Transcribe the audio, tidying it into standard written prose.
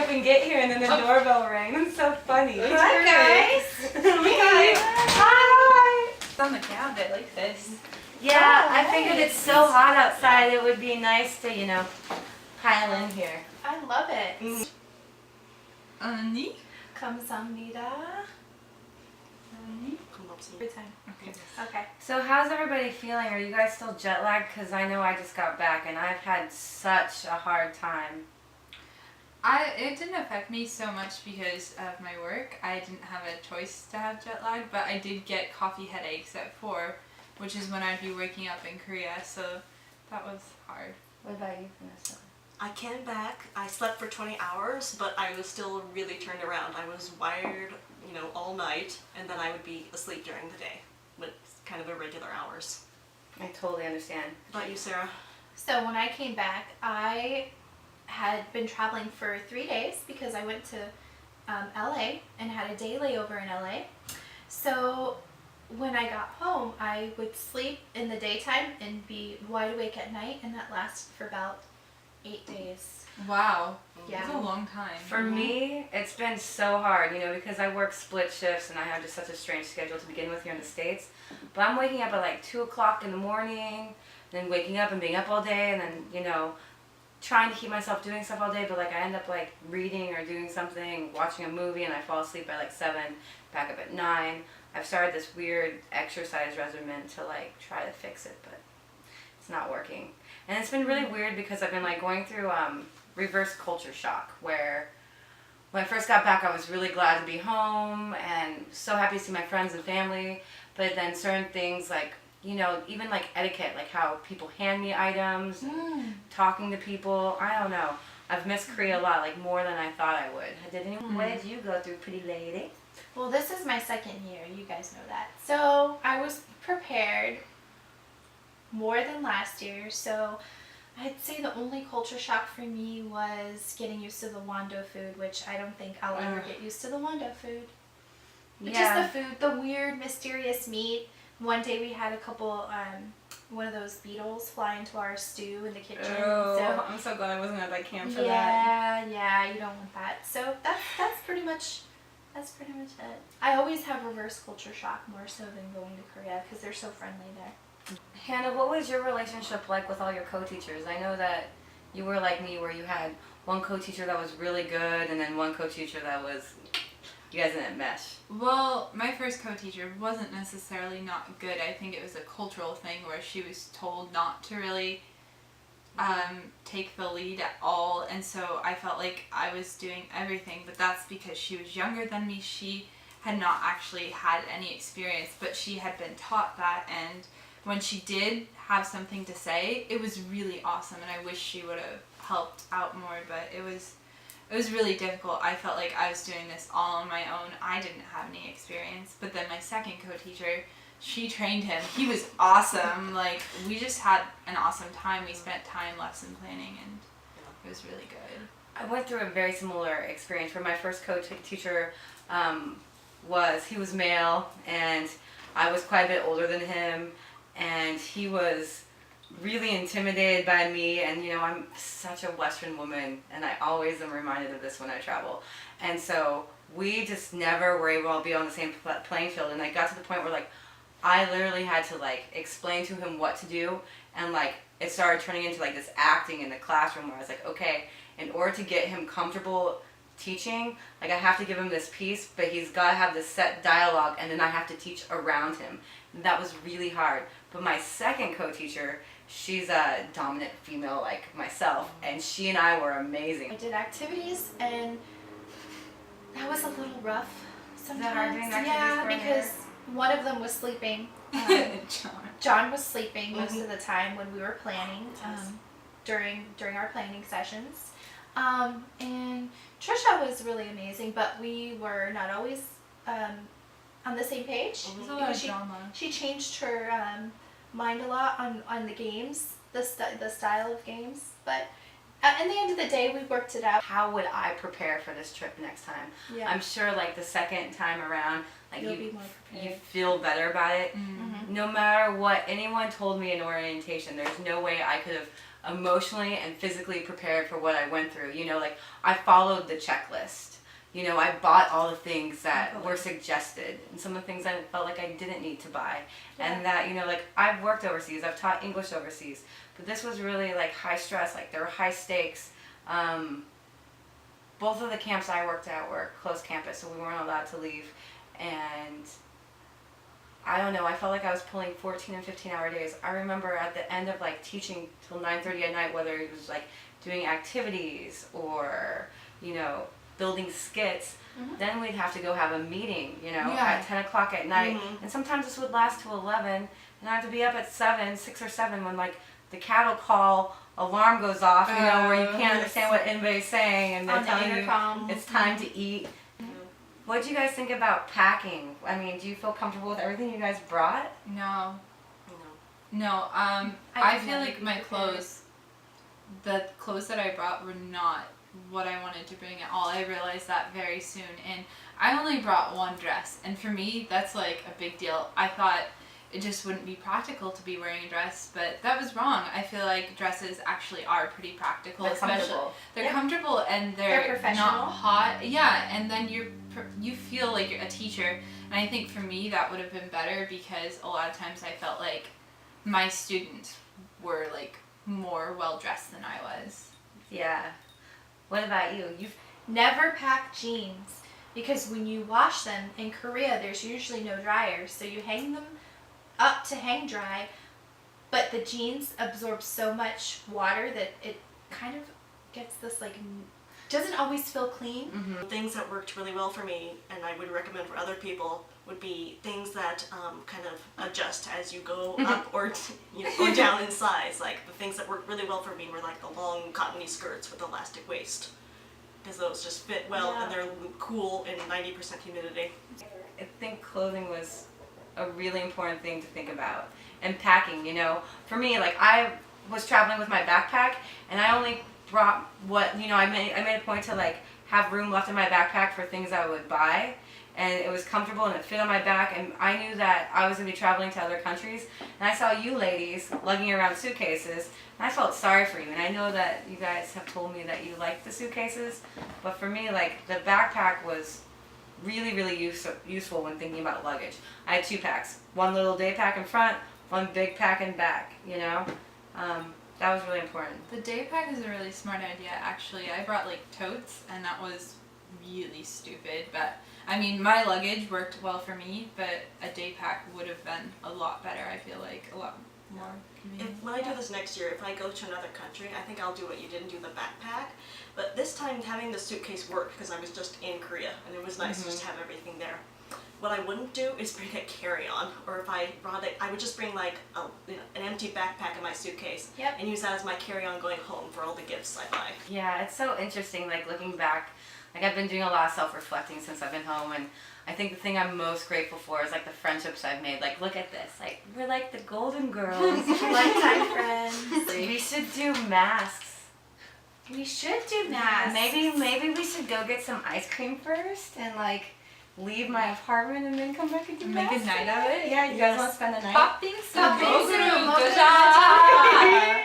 even get here, and then the doorbell rang. It's so funny. Hi, guys. Hi. Hi. It's on the ground. I like this. Yeah, Oh, I figured it's so hot outside. It would be nice to, pile in here. I love it. Ani? 감사합니다. Ani? Every time. Okay. Okay. So how's everybody feeling? Are you guys still jet lagged? Because I know I just got back and I've had such a hard time. It didn't affect me so much because of my work. I didn't have a choice to have jet lag, but I did get coffee headaches at 4, which is when I'd be waking up in Korea, so that was hard. What about you, Vanessa? I came back, I slept for 20 hours, but I was still really turned around. I was wired, all night, and then I would be asleep during the day with kind of irregular hours. I totally understand. What about you, Sarah? So when I came back, I had been traveling for 3 days because I went to LA and had a day layover in LA. So when I got home, I would sleep in the daytime and be wide awake at night, and that lasted for about 8 days. Wow. Yeah. That's a long time. For me, it's been so hard, because I work split shifts and I have just such a strange schedule to begin with here in the States. But I'm waking up at like 2 o'clock in the morning, then waking up and being up all day, and then, trying to keep myself doing stuff all day, but I end up reading or doing something, watching a movie, and I fall asleep by 7, back up at 9. I've started this weird exercise regimen to try to fix it, but it's not working. And it's been really weird because I've been going through reverse culture shock, where when I first got back I was really glad to be home and so happy to see my friends and family, but then certain things even etiquette, how people hand me items, talking to people, I don't know. I've missed Korea a lot, more than I thought I would. What did you go through, pretty lady? Well, this is my second year. You guys know that. So I was prepared more than last year. So I'd say the only culture shock for me was getting used to the Wando food, which I don't think I'll ever get used to the Wando food. It's just the food, the weird, mysterious meat. One day we had a couple, one of those beetles fly into our stew in the kitchen. So I'm so glad I wasn't at that camp for that. Yeah, you don't want that. So that's pretty much it. I always have reverse culture shock more so than going to Korea because they're so friendly there. Hannah, what was your relationship like with all your co-teachers? I know that you were like me, where you had one co-teacher that was really good and then one co-teacher that was, you guys didn't mesh. Well, my first co-teacher wasn't necessarily not good. I think it was a cultural thing where she was told not to really take the lead at all, and so I felt like I was doing everything, but that's because she was younger than me. She had not actually had any experience, but she had been taught that, and when she did have something to say, it was really awesome, and I wish she would have helped out more, but it was really difficult. I felt like I was doing this all on my own. I didn't have any experience, but then my second co-teacher, she trained him. He was awesome. We just had an awesome time. We spent time lesson planning, and it was really good. I went through a very similar experience where my first co-teacher he was male, and I was quite a bit older than him, and he was really intimidated by me, and I'm such a Western woman, and I always am reminded of this when I travel, and so we just never were able to be on the same playing field, and I got to the point where I literally had to explain to him what to do, and it started turning into this acting in the classroom where I was okay, in order to get him comfortable teaching, I have to give him this piece, but he's got to have this set dialogue, and then I have to teach around him. And that was really hard. But my second co-teacher, she's a dominant female like myself, and she and I were amazing. I did activities, and that was a little rough sometimes. Is that hard doing activities for because one of them was sleeping. John was sleeping most of the time when we were planning, during our planning sessions. And Trisha was really amazing, but we were not always on the same page. There's a lot of drama. She changed her mind a lot on the games, the style of games. But at the end of the day, we worked it out. How would I prepare for this trip next time? Yeah. I'm sure the second time around, like You'll you be more you prepared. feel better about it. Mhm. No matter what anyone told me in orientation, there's no way I could have emotionally and physically prepared for what I went through. You know, like I followed the checklist. You know, I bought all the things that were suggested and some of the things I felt like I didn't need to buy. And that, you know, like I've worked overseas, I've taught English overseas, but this was really like high stress, like there were high stakes. Both of the camps I worked at were closed campus, so we weren't allowed to leave. And I don't know, I felt like I was pulling 14 and 15-hour days. I remember at the end of like teaching till 9:30 at night, whether it was like doing activities or, you know, building skits, then we'd have to go have a meeting, you know, Yeah. at 10 o'clock at night. Mhm. And sometimes this would last till 11, and I have to be up at 6 or 7 when like the cattle call alarm goes off, you know, where you can't understand what anybody's saying and they're On the telling you intercom. it's time to eat. What do you guys think about packing? I mean, do you feel comfortable with everything you guys brought? No. You know. No, I I feel can like never my be prepared. clothes, the clothes that I brought were not what I wanted to bring at all. I realized that very soon, and I only brought one dress, and for me, that's like a big deal. I thought it just wouldn't be practical to be wearing a dress, but that was wrong. I feel like dresses actually are pretty practical, They're especially comfortable. they're Yeah. comfortable and They're they're professional. not hot. Yeah, and then you feel like you're a teacher, and I think for me that would have been better because a lot of times I felt like my students were like more well dressed than I was. Yeah. What about you? You've Never pack jeans because when you wash them in Korea, there's usually no dryer, so you hang them up to hang dry. But the jeans absorb so much water that it kind of gets this like doesn't always feel clean. Things that worked really well for me, and I would recommend for other people, would be things that kind of adjust as you go up or or down in size. Like the things that worked really well for me were like the long cottony skirts with elastic waist, because those just fit well and they're cool in 90% humidity. I think clothing was a really important thing to think about. And packing, you know. For me, like I was traveling with my backpack and I only brought what, you know, I made a point to like have room left in my backpack for things I would buy. And it was comfortable and it fit on my back, and I knew that I was going to be traveling to other countries. And I saw you ladies lugging around suitcases, and I felt sorry for you. And I know that you guys have told me that you like the suitcases, but for me, like, the backpack was really, really useful when thinking about luggage. I had 2 packs, one little day pack in front, one big pack in back, you know? That was really important. The day pack is a really smart idea, actually. I brought like totes, and that was really stupid. But I mean, my luggage worked well for me, but a day pack would have been a lot better. I feel like a lot more convenient. When I do this next year, if I go to another country, I think I'll do what you did and do the backpack. But this time, having the suitcase worked because I was just in Korea, and it was nice to just have everything there. What I wouldn't do is bring a carry-on, or if I brought it, I would just bring like an empty backpack in my suitcase and use that as my carry-on going home for all the gifts I buy. Yeah, it's so interesting, like, looking back. Like, I've been doing a lot of self-reflecting since I've been home, and I think the thing I'm most grateful for is, like, the friendships I've made. Like, look at this. Like, we're like the Golden Girls. Lifetime friends. We should do masks. We should do masks. Maybe we should go get some ice cream first and, like, leave my apartment and then come back and do Make a masks night of it? Yeah, you guys want to spend the night? Pop things up. Pop things up. Good job.